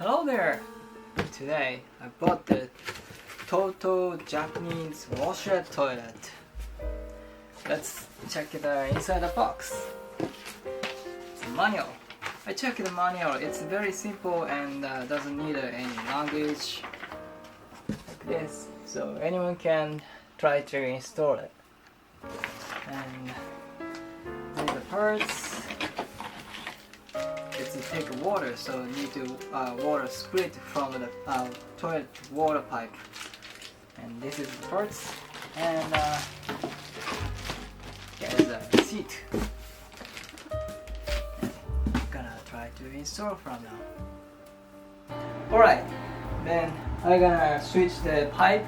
Hello there! Today I bought the Toto Japanese washlet toilet. Let's check it inside the box. It's a manual. I checked the manual. It's very simple and doesn't need any language like this. So anyone can try to install it. And these are the parts. It's to take water, so you need to water split from the toilet water pipe. And this is the parts. And here's a seat. I'm gonna try to install from now. Alright, then I'm gonna switch the pipe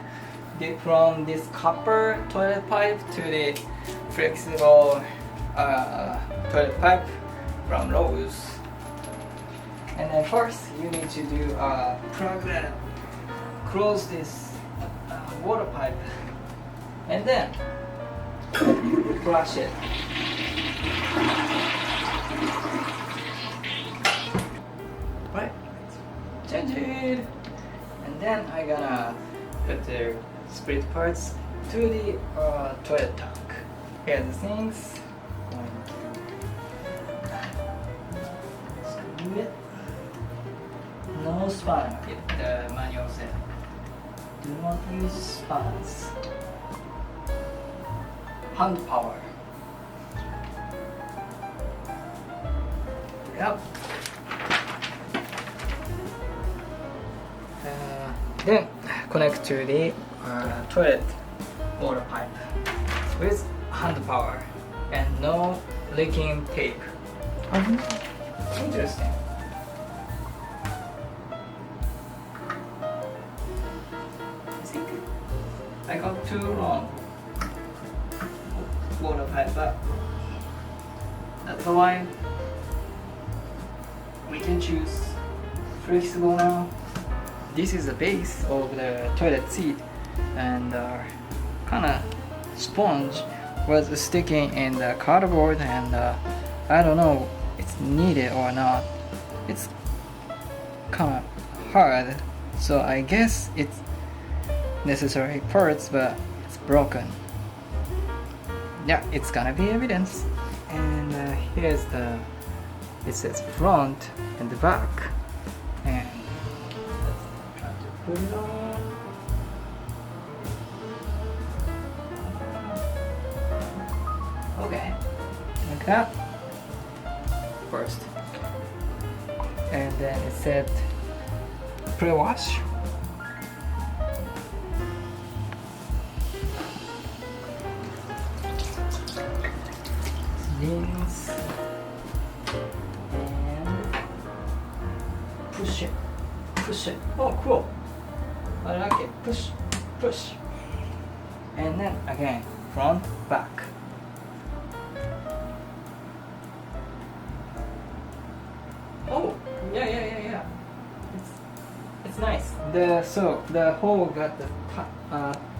from this copper toilet pipe to the flexible toilet pipe from Lowe's. And then first you need to do plug that up, close this water pipe, and then flush it. Right, change it, and then I'm gonna put the split parts to the toilet tank. Here's the things. Screw it. No span, the manual said. Do not use spans. Hand power. Yep. Then connect to the toilet water pipe with hand power and no leaking tape. Interesting. I got too long water pipe, but that's why we can choose flexible now. This is the base of the toilet seat, and kind of sponge was sticking in the cardboard, and I don't know it's needed or not. It's kind of hard, so I guess it's necessary parts, but it's broken. Yeah, it's gonna be evidence. And here's the, it says front and the back, and let's try to put it on. Okay, like that first, and then it said pre-wash. Rinse and push it. Oh, cool! I like it. Push, and then again front, back. Oh, yeah. It's nice. The hole got the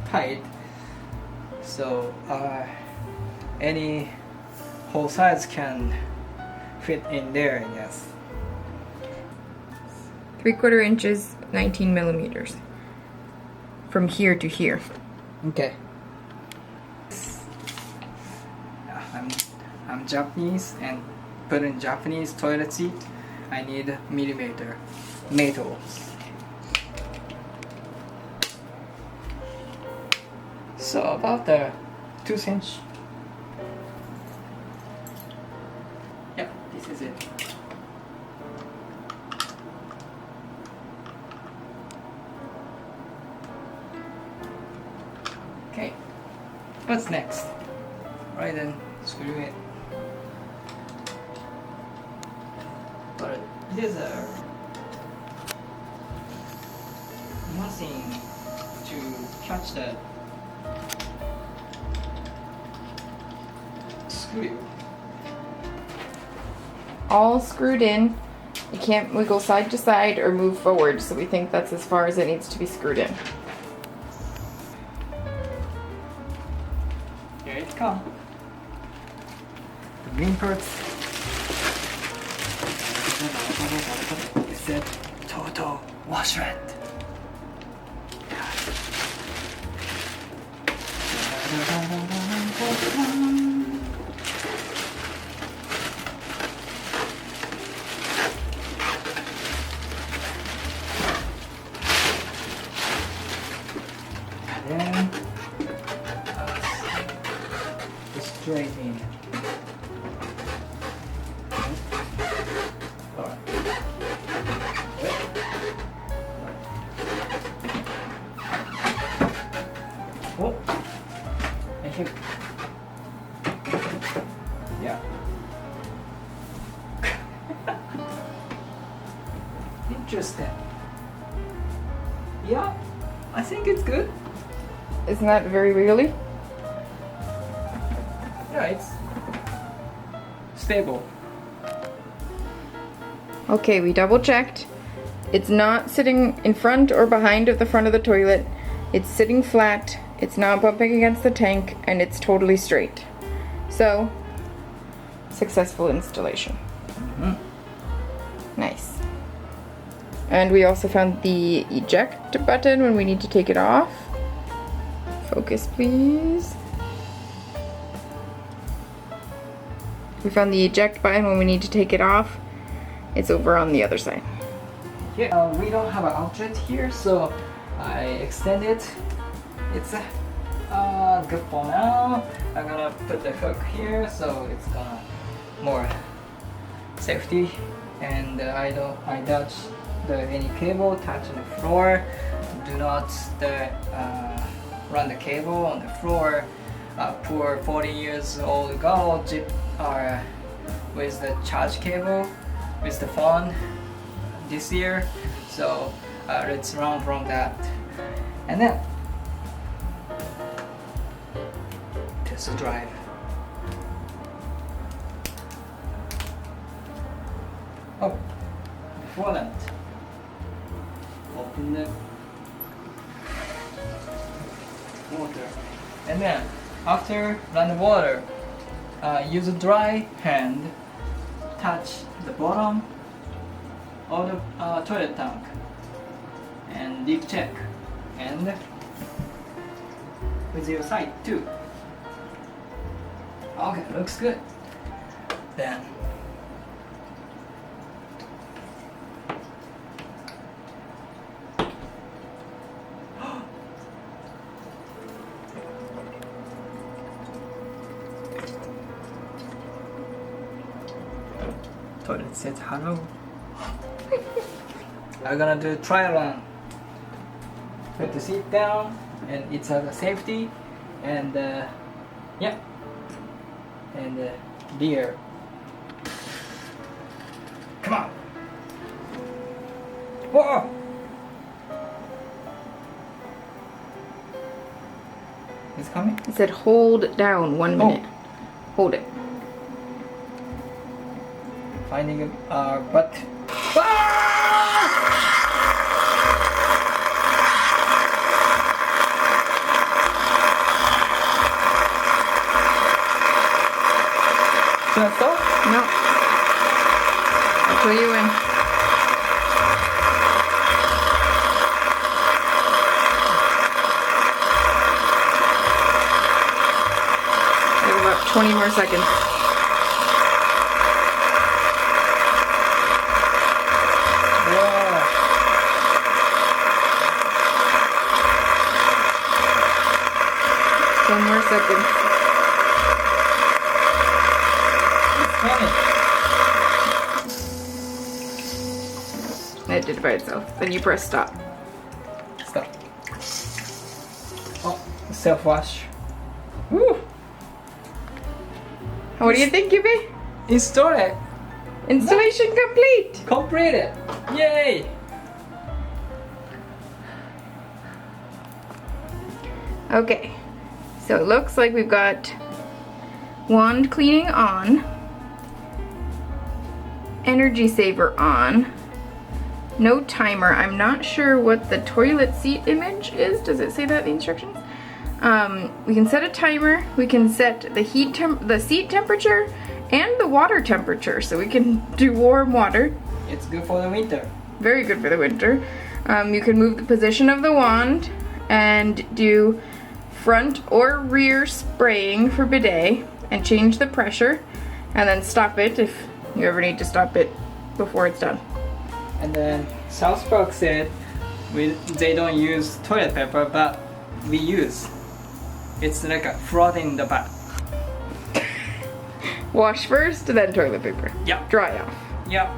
tight, so any whole size can fit in there, I guess. 3/4 inches, 19 millimeters. From here to here. Okay. I'm Japanese, and put in Japanese toilet seat, I need millimeter metal. So about the 2 inch. Yep, this is it. Okay, what's next? Right then, screw it. But there's nothing to catch that screw. All screwed in. You can't wiggle side to side or move forward, so we think that's as far as it needs to be screwed in. Here it comes. The green parts. It said toto washlet. Then straight in. Alright. Oh, thank you. Yeah. Interesting. Yeah, I think it's good. Isn't that very wiggly? Yeah, it's stable. Okay, we double checked. It's not sitting in front or behind of the front of the toilet. It's sitting flat, it's not bumping against the tank, and it's totally straight. So, successful installation. Nice. And we also found the eject button when we need to take it off. Focus, please. We found the eject button when we need to take it off. It's over on the other side. Yeah, we don't have an outlet here, so I extend it. It's good for now. I'm gonna put the hook here, so it's gonna more safety. And I touch any cable touching the floor. Do not run the cable on the floor. Poor 40 years old girl with the charge cable with the phone this year, so let's run from that. And then test the drive. Oh, before that, open the water, and then after run the water, use a dry hand, touch the bottom of the toilet tank and deep check, and with your side too. Okay, looks good. Then toilet says hello. I'm gonna do trial run. Put the seat down, and it's a safety, and yeah, and deer. Come on. Whoa! It's coming. It said hold down 1 minute. Hold it. Finding a butt. Should I stop? No. I'll pull you in. We have about 20 more seconds. Yeah. 10 more seconds. It did it by itself. Then you press stop. Stop. Oh, self-wash. Woo! What do you think, Yubi? Install it. Installation complete! Completed. Yay! Okay, so it looks like we've got wand cleaning on, energy saver on, no timer. I'm not sure what the toilet seat image is. Does it say that in the instructions? We can set a timer. We can set the the seat temperature and the water temperature, so we can do warm water. It's good for the winter. very good for the winter. You can move the position of the wand and do front or rear spraying for bidet and change the pressure and then stop it if you ever need to stop it before it's done. And then South Park said they don't use toilet paper, but we use. It's like a floating in the bath. Wash first, then toilet paper. Yeah. Dry off. Yeah.